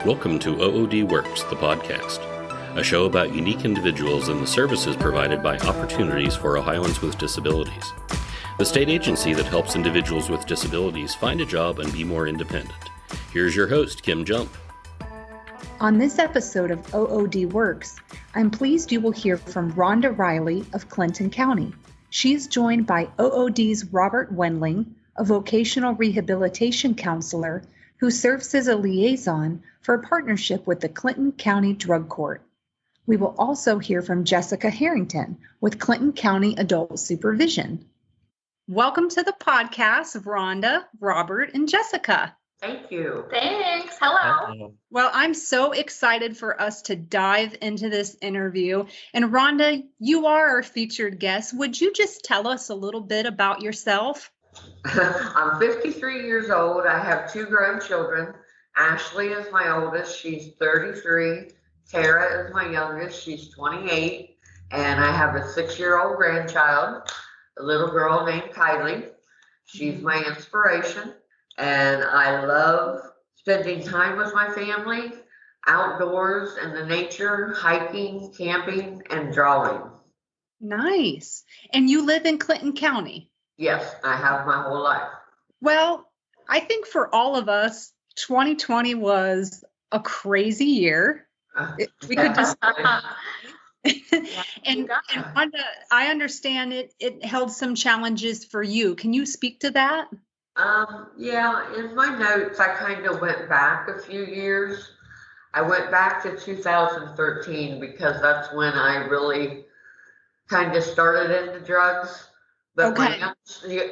Welcome to OOD Works, the podcast, a show about unique individuals and the services provided by Opportunities for Ohioans with Disabilities, the state agency that helps individuals with disabilities find a job and be more independent. Here's your host, Kim Jump. On this episode of OOD Works, I'm pleased you will hear from Rhonda Riley of Clinton County. She is joined by OOD's Robert Wendling, a vocational rehabilitation counselor who serves as a liaison for a partnership with the Clinton County Drug Court. We will also hear from Jessica Harrington with Clinton County Adult Supervision. Welcome to the podcast, Rhonda, Robert, and Jessica. Thank you. Thanks. Hello. Well, I'm so excited for us to dive into this interview. And Rhonda, you are our featured guest. Would you just tell us a little bit about yourself? I'm 53 years old. I have two grown children. Ashley is my oldest. She's 33. Tara is my youngest. She's 28. And I have a 6-year-old grandchild, a little girl named Kylie. She's my inspiration. And I love spending time with my family, outdoors in the nature, hiking, camping, and drawing. Nice. And you live in Clinton County? Yes, I have my whole life. Well, I think for all of us, 2020 was a crazy year. We could just and Rhonda, I understand it held some challenges for you. Can you speak to that? Yeah, in my notes, I kind of went back a few years. I went back to 2013 because that's when I really kind of started into drugs. But okay. My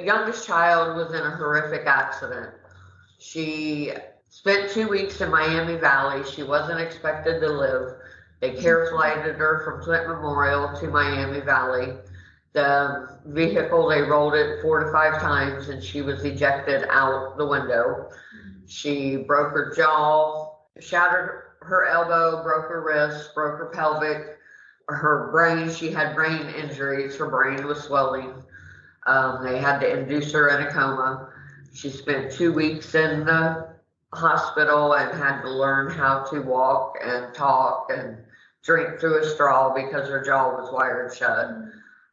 youngest child was in a horrific accident. She spent 2 weeks in Miami Valley. She wasn't expected to live. They care flighted her from Clinton Memorial to Miami Valley. The vehicle, they rolled it 4 to 5 times and she was ejected out the window. She broke her jaw, shattered her elbow, broke her wrist, broke her pelvic, her brain. She had brain injuries. Her brain was swelling. They had to induce her in a coma. She spent 2 weeks in the hospital and had to learn how to walk and talk and drink through a straw because her jaw was wired shut.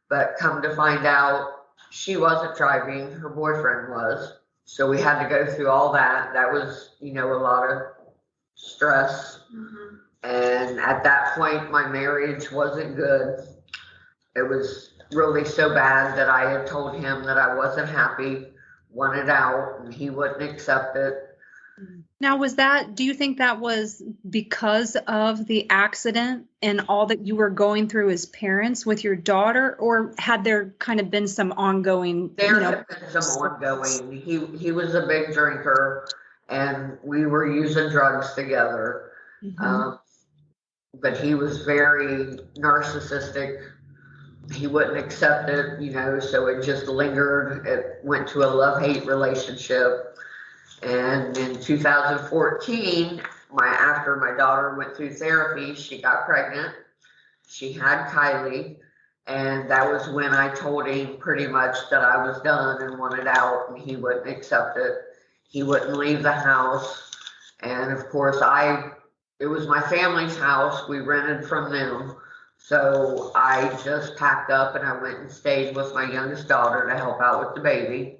But come to find out, she wasn't driving, her boyfriend was. So we had to go through all that. That was, a lot of stress. Mm-hmm. And at that point, my marriage wasn't good. It was really so bad that I had told him that I wasn't happy, wanted out, and he wouldn't accept it. Now, do you think that was because of the accident and all that you were going through as parents with your daughter, or had there kind of been some ongoing? There had been some ongoing. He was a big drinker, and we were using drugs together. Mm-hmm. But he was very narcissistic. He wouldn't accept it, so it just lingered. It went to a love-hate relationship. And in 2014, after my daughter went through therapy, she got pregnant. She had Kylie. And that was when I told him pretty much that I was done and wanted out, and he wouldn't accept it. He wouldn't leave the house. And of course, it was my family's house. We rented from them. So I just packed up and I went and stayed with my youngest daughter to help out with the baby.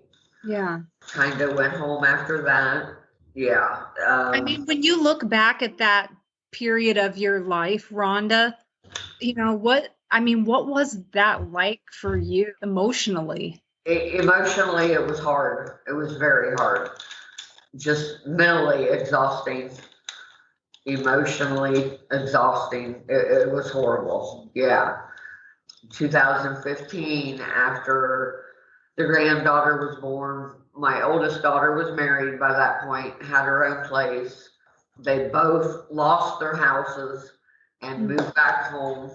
Yeah. Kind of went home after that. Yeah. When you look back at that period of your life, Rhonda, what was that like for you emotionally? Emotionally, it was hard. It was very hard. Just mentally exhausting. Emotionally exhausting. It was horrible. Yeah. 2015, after the granddaughter was born, my oldest daughter was married by that point, had her own place. They both lost their houses and moved back home.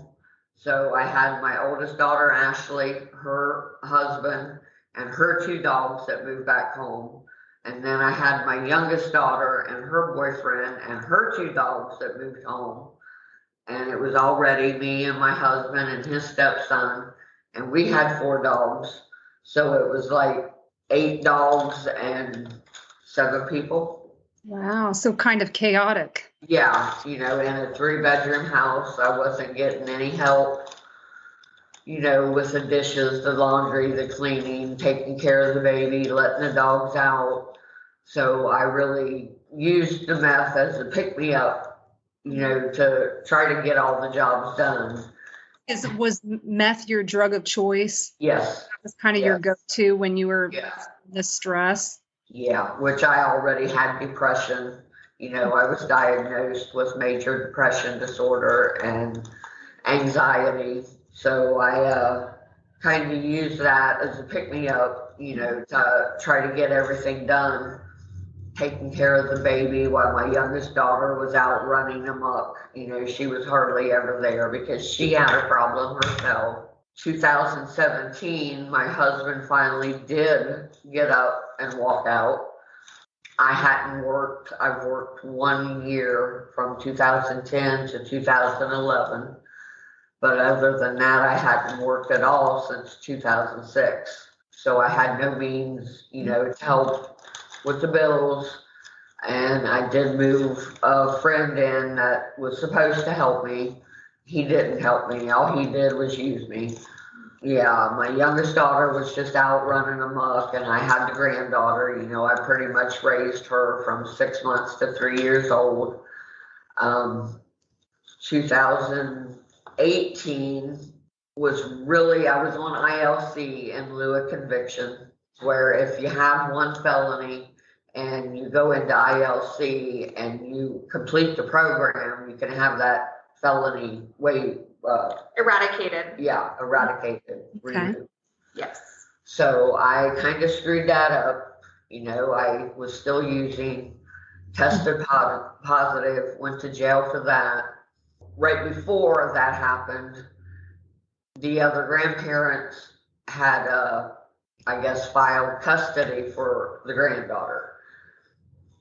So I had my oldest daughter, Ashley, her husband, and her 2 dogs that moved back home. And then I had my youngest daughter and her boyfriend and her 2 dogs that moved home. And it was already me and my husband and his stepson. And we had 4 dogs. So it was like 8 dogs and 7 people. Wow. So kind of chaotic. Yeah, in a 3-bedroom house, I wasn't getting any help, with the dishes, the laundry, the cleaning, taking care of the baby, letting the dogs out. So I really used the meth as a pick-me-up, to try to get all the jobs done. Was meth your drug of choice? Yes. That was kind of your Yes. go-to when you were Yeah. the stress? Yeah, which I already had depression. I was diagnosed with major depression disorder and anxiety. So I kind of used that as a pick-me-up, to try to get everything done, taking care of the baby while my youngest daughter was out running amok. She was hardly ever there because she had a problem herself. 2017, my husband finally did get up and walk out. I hadn't worked. I've worked 1 year from 2010 to 2011. But other than that, I hadn't worked at all since 2006. So I had no means, to help with the bills. And I did move a friend in that was supposed to help me. He didn't help me. All he did was use me. Yeah, my youngest daughter was just out running amok, and I had the granddaughter. I pretty much raised her from 6 months to 3 years old. 2018 was really, I was on ILC in lieu of conviction, where if you have one felony and you go into ILC and you complete the program, you can have that felony Eradicated. Yeah, eradicated, Okay. removed. Yes. So I kind of screwed that up. I was still using, tested positive, went to jail for that. Right before that happened, the other grandparents had, I guess, filed custody for the granddaughter.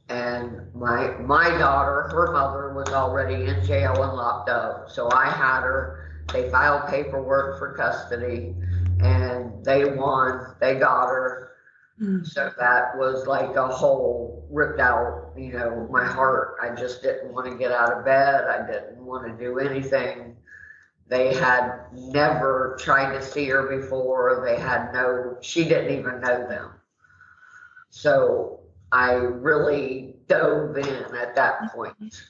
And my daughter, her mother, was already in jail and locked up. So I had her. They filed paperwork for custody, and they won. They got her. So that was like a hole ripped out, my heart. I just didn't want to get out of bed. I didn't want to do anything. They had never tried to see her before. She didn't even know them. So I really dove in at that point.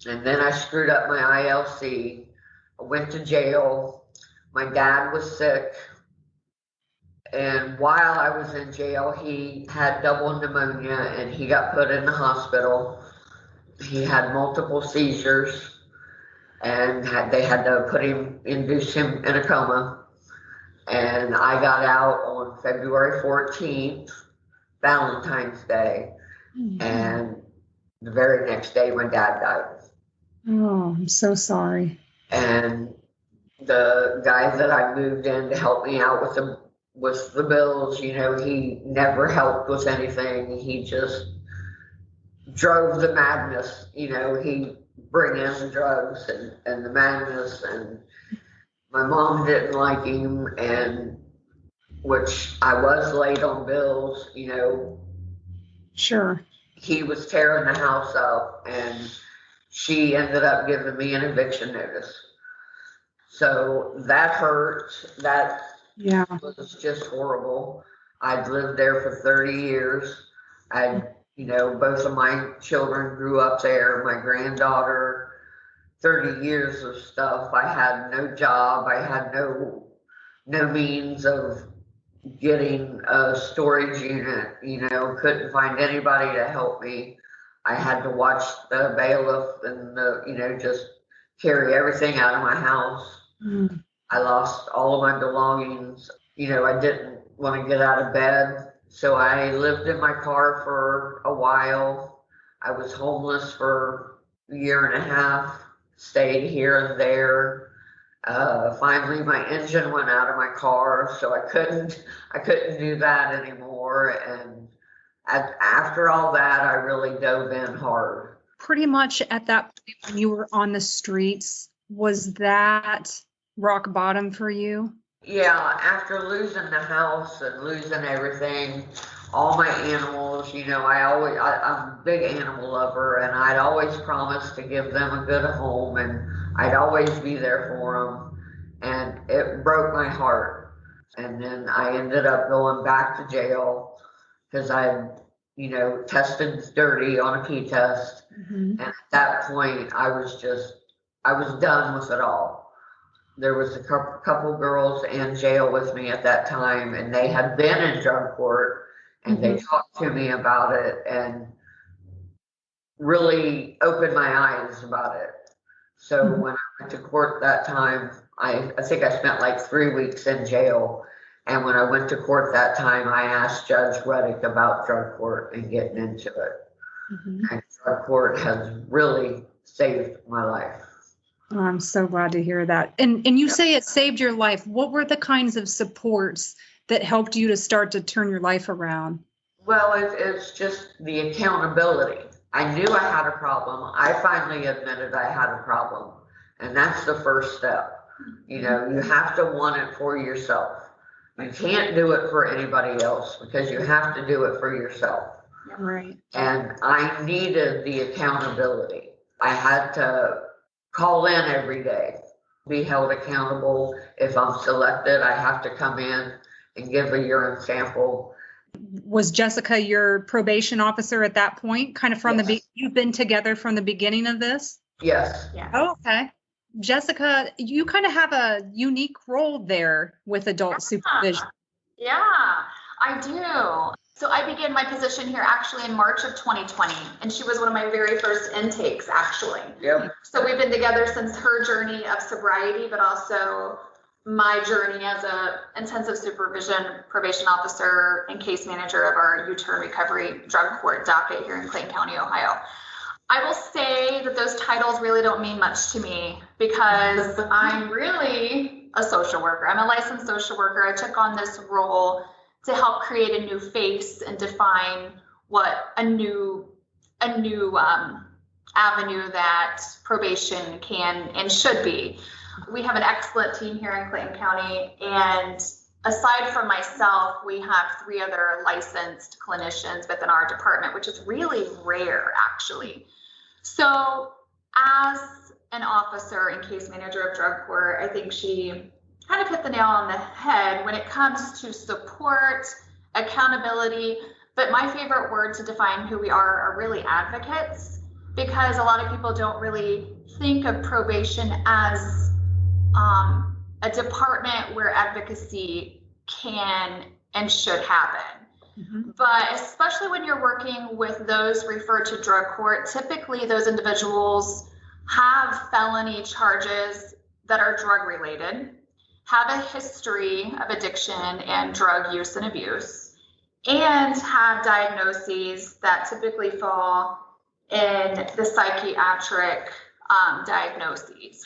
And then I screwed up my ILC. I went to jail. My dad was sick. And while I was in jail, he had double pneumonia and he got put in the hospital. He had multiple seizures and they had to induce him in a coma. And I got out on February 14th, Valentine's Day. And the very next day, my dad died. Oh, I'm so sorry. And the guy that I moved in to help me out with the bills, he never helped with anything. He just drove the madness. He'd bring in the drugs and the madness, and my mom didn't like him, and which I was late on bills, Sure. He was tearing the house up, and she ended up giving me an eviction notice. So that hurt. That was just horrible. I'd lived there for 30 years. Both of my children grew up there. My granddaughter, 30 years of stuff. I had no job. I had no means of getting a storage unit, couldn't find anybody to help me. I had to watch the bailiff and just carry everything out of my house. I lost all of my belongings. I didn't want to get out of bed. So I lived in my car for a while. I was homeless for a year and a half, stayed here and there. Finally, my engine went out of my car, so I couldn't do that anymore. And after all that, I really dove in hard. Pretty much at that point when you were on the streets, was that rock bottom for you? Yeah, after losing the house and losing everything, all my animals, I'm a big animal lover, and I'd always promised to give them a good home, and I'd always be there for them, and it broke my heart. And then I ended up going back to jail because I, tested dirty on a pee test, and at that point, I was done with it all. There was a couple girls in jail with me at that time, and they had been in drug court, and they talked to me about it and really opened my eyes about it. So when I went to court that time, I think I spent like 3 weeks in jail. And when I went to court that time, I asked Judge Reddick about drug court and getting into it. And drug court has really saved my life. Oh, I'm so glad to hear that. And you say it saved your life. What were the kinds of supports that helped you to start to turn your life around? Well, it's just the accountability. I knew I had a problem. I finally admitted I had a problem. And that's the first step. You have to want it for yourself. You can't do it for anybody else because you have to do it for yourself. Right. And I needed the accountability. I had to call in every day, be held accountable. If I'm selected, I have to come in and give a urine sample. Was Jessica your probation officer at that point? Kind of from you've been together from the beginning of this? Yes. Yeah. Oh, okay. Jessica, you kind of have a unique role there with adult supervision. Yeah, I do. So I began my position here actually in March of 2020, and she was one of my very first intakes, actually. Yep. So we've been together since her journey of sobriety, but also my journey as a intensive supervision probation officer and case manager of our U-turn recovery drug court docket here in Clayton County, Ohio. I will say that those titles really don't mean much to me because I'm really a social worker. I'm a licensed social worker. I took on this role to help create a new face and define what a new avenue that probation can and should be. We have an excellent team here in Clayton County, and aside from myself, we have 3 other licensed clinicians within our department, which is really rare, actually. So as an officer and case manager of drug court, I think she kind of hit the nail on the head when it comes to support, accountability. But my favorite word to define who we are really advocates, because a lot of people don't really think of probation as a department where advocacy can and should happen. But especially when you're working with those referred to drug court, typically those individuals have felony charges that are drug related, have a history of addiction and drug use and abuse, and have diagnoses that typically fall in the psychiatric diagnoses.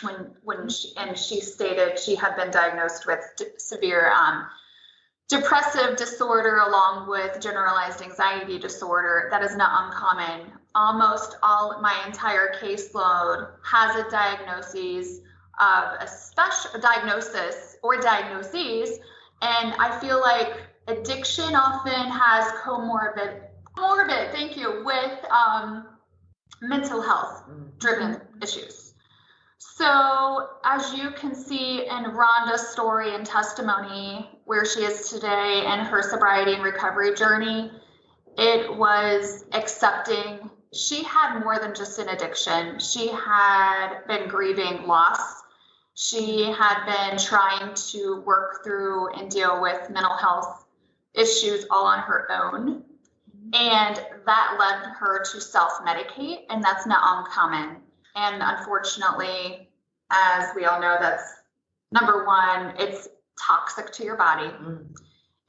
She stated she had been diagnosed with severe depressive disorder along with generalized anxiety disorder. That is not uncommon. Almost my entire caseload has a diagnosis of a special diagnosis or diagnoses, and I feel like addiction often has comorbid, thank you, with mental health driven issues. So as you can see in Rhonda's story and testimony, where she is today and her sobriety and recovery journey, it was accepting she had more than just an addiction. She had been grieving loss. She had been trying to work through and deal with mental health issues all on her own. And that led her to self-medicate, and that's not uncommon. And unfortunately, as we all know, that's number one, it's toxic to your body.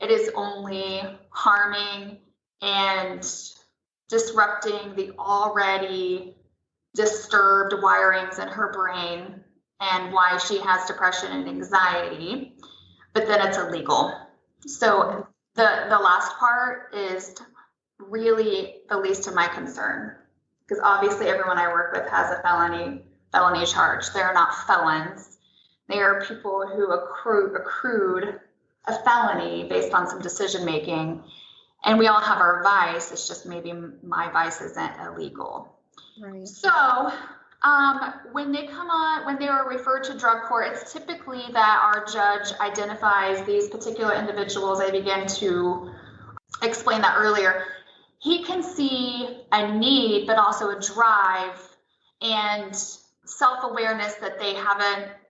It is only harming and disrupting the already disturbed wirings in her brain and why she has depression and anxiety, but then it's illegal. So the last part is really the least of my concern, because obviously everyone I work with has a felony charge. They're not felons. They are people who accrued a felony based on some decision making. And we all have our vice. It's just maybe my vice isn't illegal. Right. So when they come on, when they are referred to drug court, it's typically that our judge identifies these particular individuals. I began to explain that earlier. He can see a need, but also a drive and self-awareness that they have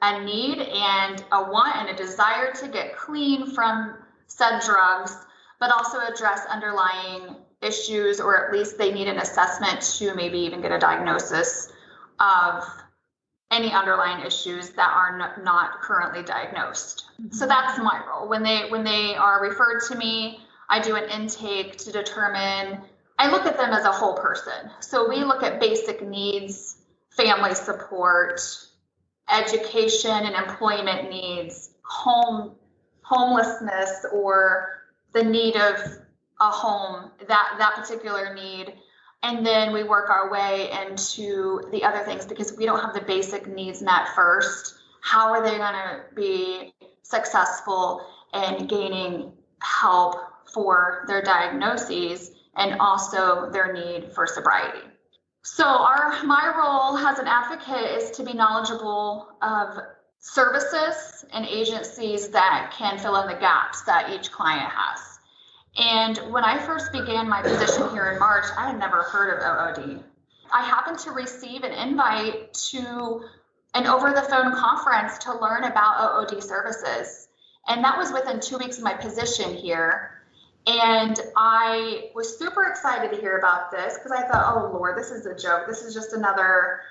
a need and a want and a desire to get clean from said drugs, but also address underlying issues, or at least they need an assessment to maybe even get a diagnosis of any underlying issues that are not currently diagnosed. So that's my role. When they are referred to me, I do an intake to determine, I look at them as a whole person. So we look at basic needs, family support, education and employment needs, homelessness, or the need of a home, that particular need. And then we work our way into the other things, because we don't have the basic needs met first. How are they going to be successful in gaining help for their diagnoses and also their need for sobriety? So my role as an advocate is to be knowledgeable of services and agencies that can fill in the gaps that each client has. And when I first began my position here in March, I had never heard of OOD. I happened to receive an invite to an over-the-phone conference to learn about OOD services. And that was within 2 weeks of my position here. And I was super excited to hear about this, because I thought, oh Lord, this is a joke. This is just another,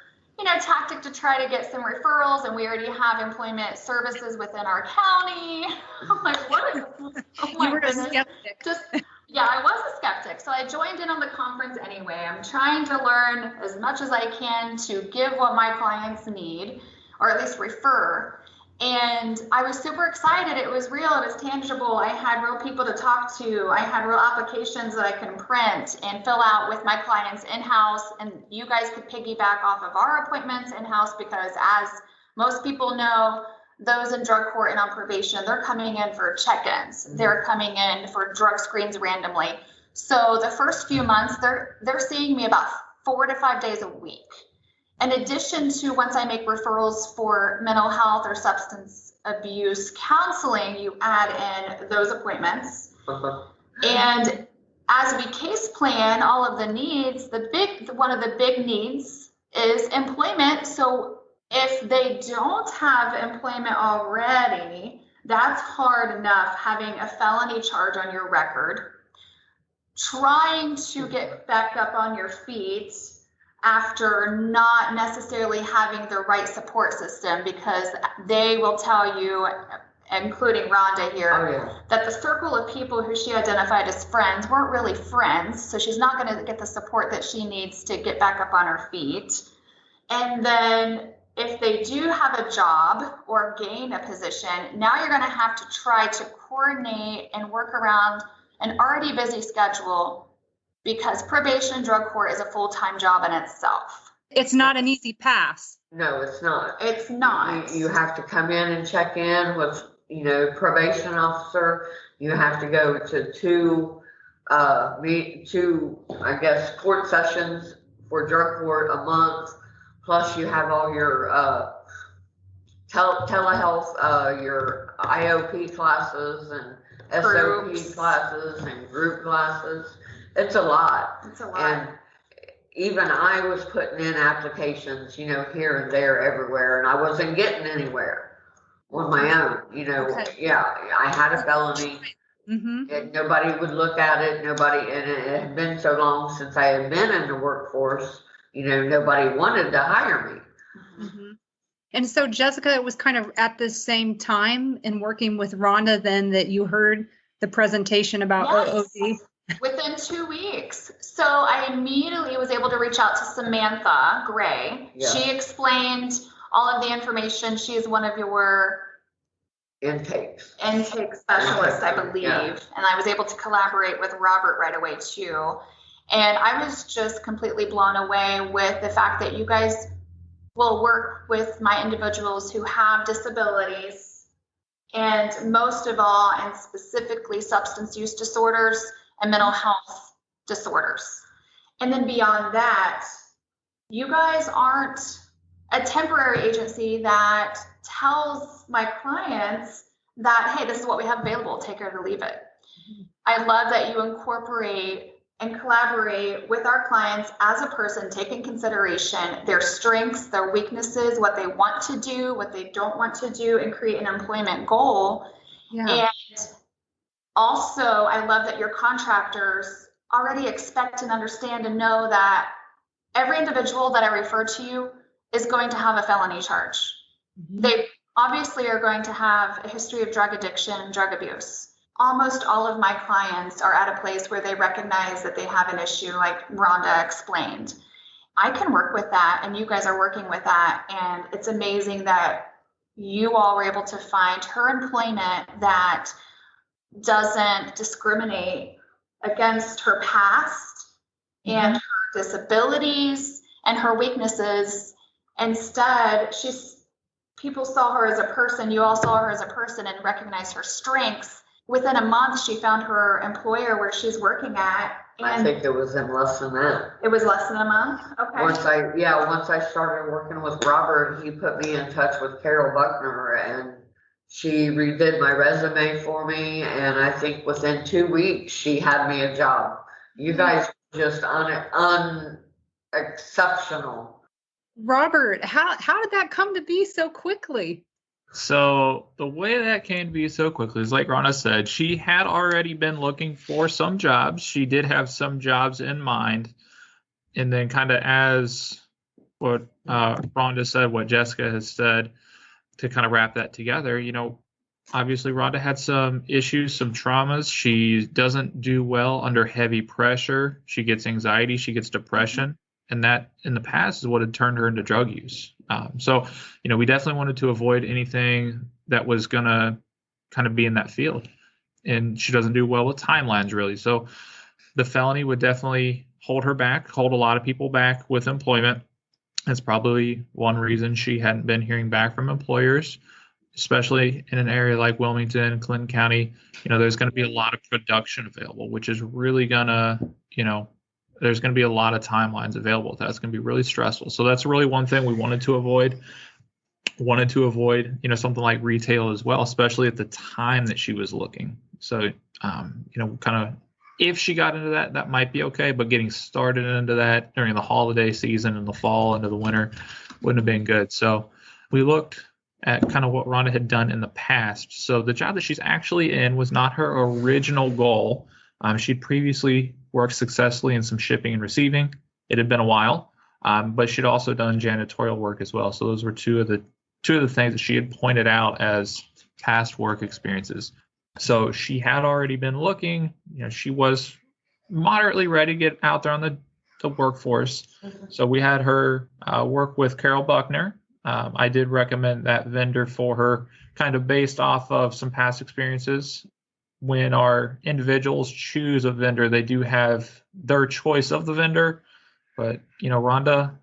tactic to try to get some referrals, and we already have employment services within our county. I'm like, what is this? Oh my goodness. A skeptic. I was a skeptic. So I joined in on the conference anyway. I'm trying to learn as much as I can to give what my clients need, or at least refer. And I was super excited. It was real. It was tangible. I had real people to talk to. I had real applications that I can print and fill out with my clients in-house. And you guys could piggyback off of our appointments in-house, because as most people know, those in drug court and on probation, they're coming in for check-ins. Mm-hmm. They're coming in for drug screens randomly. So the first few months, they're seeing me about 4 to 5 days a week. In addition to, once I make referrals for mental health or substance abuse counseling, you add in those appointments. And as we case plan all of the needs, one of the big needs is employment. So if they don't have employment already, that's hard enough, having a felony charge on your record, trying to get back up on your feet after not necessarily having the right support system, because they will tell you, including Rhonda here, that the circle of people who she identified as friends weren't really friends. So she's not going to get the support that she needs to get back up on her feet. And then if they do have a job or gain a position, now you're going to have to try to coordinate and work around an already busy schedule, because probation and drug court is a full-time job in itself. It's not an easy pass. No, it's not. It's not. You have to come in and check in with, probation officer. You have to go to two, I guess, court sessions for drug court a month. Plus you have all your telehealth, your IOP classes and SOP classes and group classes. It's a lot. And even I was putting in applications, here and there, everywhere, and I wasn't getting anywhere on my own. Okay. I had a felony. Mm-hmm. And nobody would look at it. And it had been so long since I had been in the workforce. Nobody wanted to hire me. Mm-hmm. And so, Jessica, it was kind of at the same time in working with Rhonda then that you heard the presentation about OOD. Within 2 weeks. So I immediately was able to reach out to Samantha Gray. Yeah. She explained all of the information. She is one of your intake specialists, I believe. Yeah. And I was able to collaborate with Robert right away too. And I was just completely blown away with the fact that you guys will work with my individuals who have disabilities, and most of all, and specifically substance use disorders and mental health disorders. And then beyond that, you guys aren't a temporary agency that tells my clients that, hey, this is what we have available, take it or leave it. I love that you incorporate and collaborate with our clients as a person, take in consideration their strengths, their weaknesses, what they want to do, what they don't want to do, and create an employment goal. Yeah. And also, I love that your contractors already expect and understand and know that every individual that I refer to you is going to have a felony charge. Mm-hmm. They obviously are going to have a history of drug addiction, drug abuse. Almost all of my clients are at a place where they recognize that they have an issue, like Rhonda explained. I can work with that, and you guys are working with that, and it's amazing that you all were able to find her employment that doesn't discriminate against her past and her disabilities and her weaknesses. Instead, people saw her as a person, you all saw her as a person and recognized her strengths. Within a month, she found her employer where she's working at. And I think it was in less than that. It was less than a month? Okay. Once I started working with Robert, he put me in touch with Carol Buckner, and she redid my resume for me. And I think within 2 weeks, she had me a job. You guys were just unexceptional. Robert, how did that come to be so quickly? So the way that came to be so quickly is, like Rhonda said, she had already been looking for some jobs. She did have some jobs in mind. And then kind of as what Rhonda said, what Jessica has said, to kind of wrap that together, obviously Rhonda had some issues, some traumas. She doesn't do well under heavy pressure. She gets anxiety, she gets depression. And that in the past is what had turned her into drug use. So we definitely wanted to avoid anything that was going to kind of be in that field. And she doesn't do well with timelines, really. So the felony would definitely hold her back, hold a lot of people back with employment. That's probably one reason she hadn't been hearing back from employers, especially in an area like Wilmington, Clinton County. There's going to be a lot of production available, which is really going to, there's going to be a lot of timelines available. That's going to be really stressful. So that's really one thing we wanted to avoid. Something like retail as well, especially at the time that she was looking. So, kind of, if she got into that, that might be okay. But getting started into that during the holiday season in the fall into the winter wouldn't have been good. So we looked at kind of what Rhonda had done in the past. So the job that she's actually in was not her original goal. She'd previously worked successfully in some shipping and receiving. It had been a while, but she'd also done janitorial work as well. So those were two of the things that she had pointed out as past work experiences. So she had already been looking. She was moderately ready to get out there on the workforce. Mm-hmm. So we had her work with Carol Buckner. I did recommend that vendor for her, kind of based off of some past experiences. When our individuals choose a vendor, they do have their choice of the vendor. But, Rhonda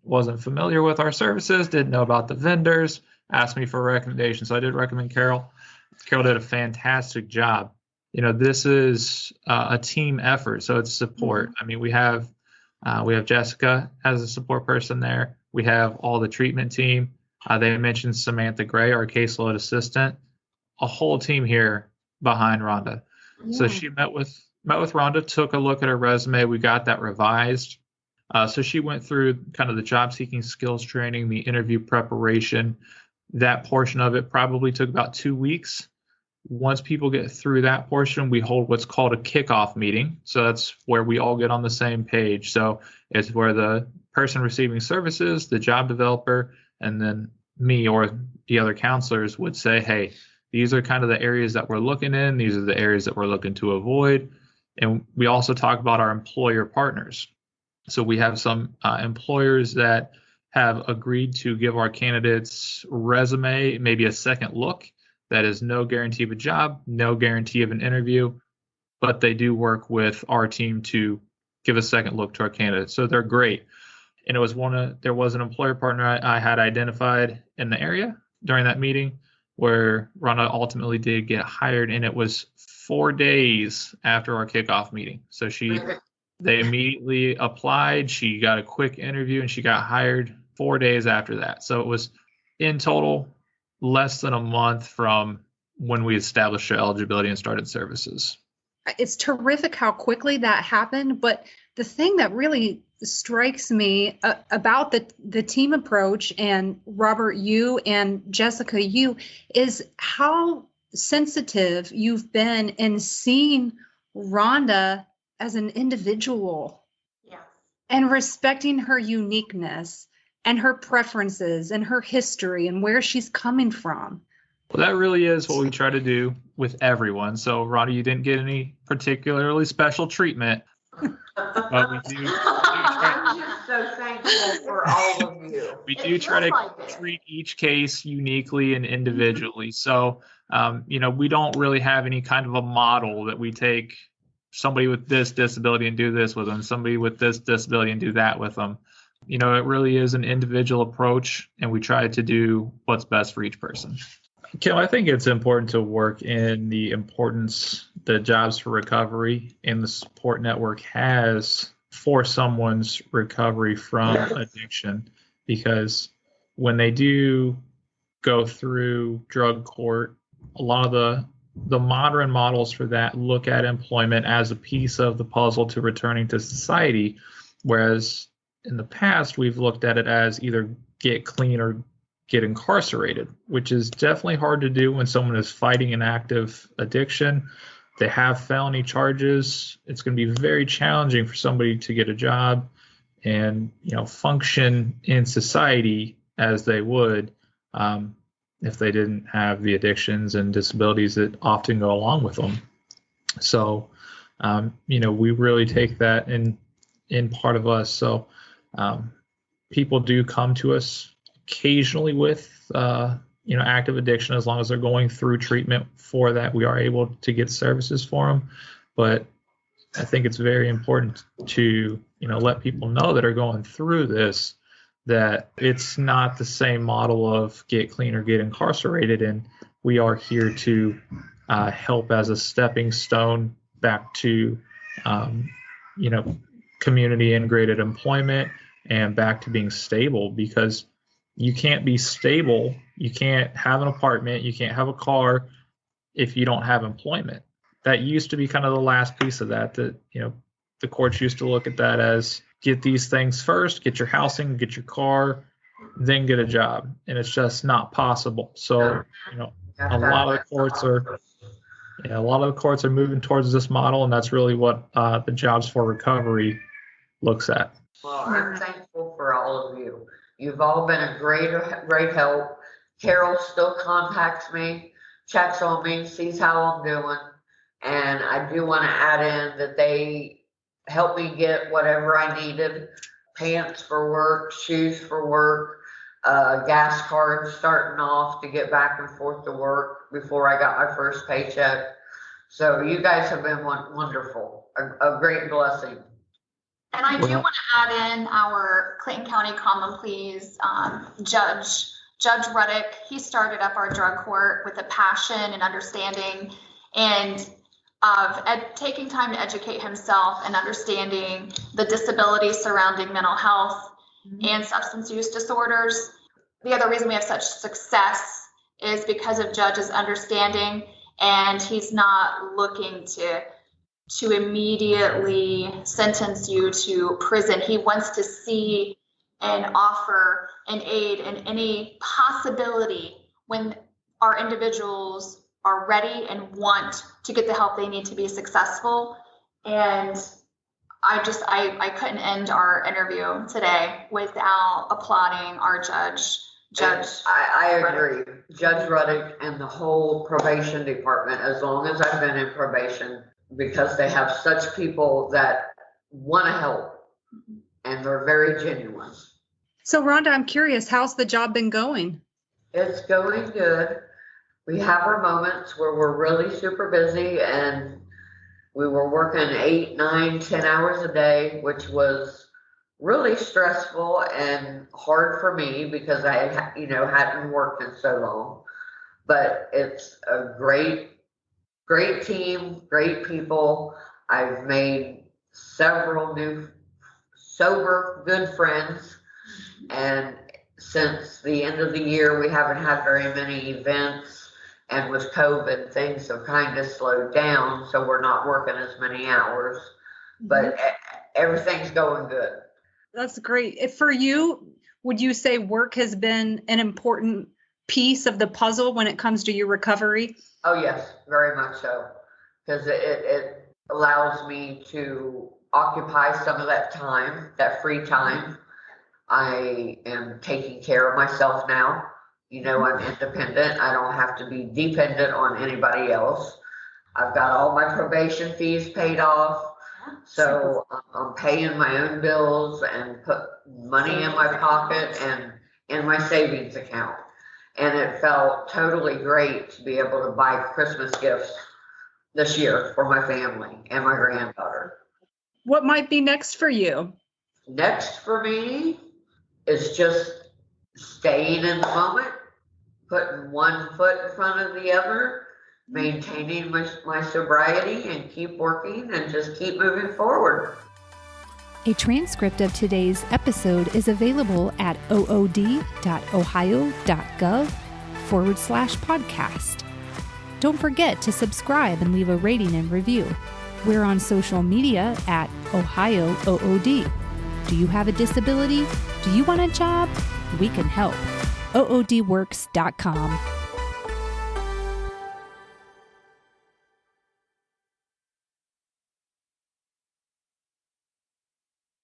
wasn't familiar with our services, didn't know about the vendors, asked me for a recommendation. So I did recommend Carol. Carol did a fantastic job. This is a team effort, so it's support. I mean, we have Jessica as a support person there. We have all the treatment team. They mentioned Samantha Gray, our caseload assistant. A whole team here behind Rhonda. Yeah. So she met with Rhonda, took a look at her resume. We got that revised. So she went through kind of the job seeking skills training, the interview preparation. That portion of it probably took about 2 weeks. Once people get through that portion, we hold what's called a kickoff meeting. So that's where we all get on the same page. So it's where the person receiving services, the job developer, and then me or the other counselors would say, hey, these are kind of the areas that we're looking in. These are the areas that we're looking to avoid. And we also talk about our employer partners. So we have some employers that have agreed to give our candidates resume, maybe a second look. That is no guarantee of a job, no guarantee of an interview, but they do work with our team to give a second look to our candidates. So they're great. And it was there was an employer partner I had identified in the area during that meeting where Rhonda ultimately did get hired, and it was 4 days after our kickoff meeting. So they immediately applied. She got a quick interview and she got hired 4 days after that. So it was in total less than a month from when we established her eligibility and started services. It's terrific how quickly that happened. But the thing that really strikes me about the team approach, and Robert, you and Jessica, you, is how sensitive you've been in seeing Rhonda as an individual. Yes. And respecting her uniqueness and her preferences and her history and where she's coming from. Well, that really is what we try to do with everyone. So, Rhonda, you didn't get any particularly special treatment. But we do I'm just so thankful for all of you. We do try to treat each case uniquely and individually. So, we don't really have any kind of a model that we take somebody with this disability and do this with them, somebody with this disability and do that with them. It really is an individual approach, and we try to do what's best for each person. Kim, I think it's important to work in the importance that Jobs for Recovery and the support network has for someone's recovery from addiction, because when they do go through drug court, a lot of the modern models for that look at employment as a piece of the puzzle to returning to society, whereas in the past we've looked at it as either get clean or get incarcerated, which is definitely hard to do when someone is fighting an active addiction. They have felony charges. It's going to be very challenging for somebody to get a job and function in society as they would if they didn't have the addictions and disabilities that often go along with them. So, we really take that in part of us. So people do come to us occasionally with active addiction. As long as they're going through treatment for that, we are able to get services for them. But I think it's very important to let people know that are going through this that it's not the same model of get clean or get incarcerated, and we are here to help as a stepping stone back to community integrated employment and back to being stable, because you can't be stable, you can't have an apartment, you can't have a car if you don't have employment. That used to be kind of the last piece of that the courts used to look at that as get these things first, get your housing, get your car, then get a job. And it's just not possible. So, a lot of the courts are moving towards this model, and that's really what the Jobs for Recovery looks at. Well, I'm thankful for all of you. You've all been a great help. Carol still contacts me, checks on me, sees how I'm doing. And I do want to add in that they helped me get whatever I needed: pants for work, shoes for work, gas card starting off to get back and forth to work before I got my first paycheck. So you guys have been wonderful, a great blessing. And I do want to add in our Clayton County Common Pleas Judge Ruddick. He started up our drug court with a passion and understanding and of taking time to educate himself and understanding the disabilities surrounding mental health and substance use disorders. The other reason we have such success is because of Judge's understanding, and he's not looking to immediately sentence you to prison. He wants to see and offer an aid in any possibility when our individuals are ready and want to get the help they need to be successful. And I couldn't end our interview today without applauding our judge. I agree. Judge Ruddick and the whole probation department, as long as I've been in probation, because they have such people that want to help and they're very genuine. So Rhonda, I'm curious, how's the job been going? It's going good. We have our moments where we're really super busy, and we were working 8, 9, 10 hours a day, which was really stressful and hard for me because I hadn't worked in so long. But it's a great team, great people. I've made several new sober good friends, and since the end of the year we haven't had very many events, and with COVID things have kind of slowed down, so we're not working as many hours, but everything's going good. That's great. For you, would you say work has been an important piece of the puzzle when it comes to your recovery? Oh yes, very much so, because it allows me to occupy some of that time, that free time. I am taking care of myself now. I'm independent. I don't have to be dependent on anybody else. I've got all my probation fees paid off. So I'm paying my own bills and put money in my pocket and in my savings account. And it felt totally great to be able to buy Christmas gifts this year for my family and my granddaughter. What might be next for you? Next for me is just staying in the moment, putting one foot in front of the other, maintaining my sobriety, and keep working and just keep moving forward. A transcript of today's episode is available at ood.ohio.gov/podcast. Don't forget to subscribe and leave a rating and review. We're on social media at Ohio OOD. Do you have a disability? Do you want a job? We can help. oodworks.com.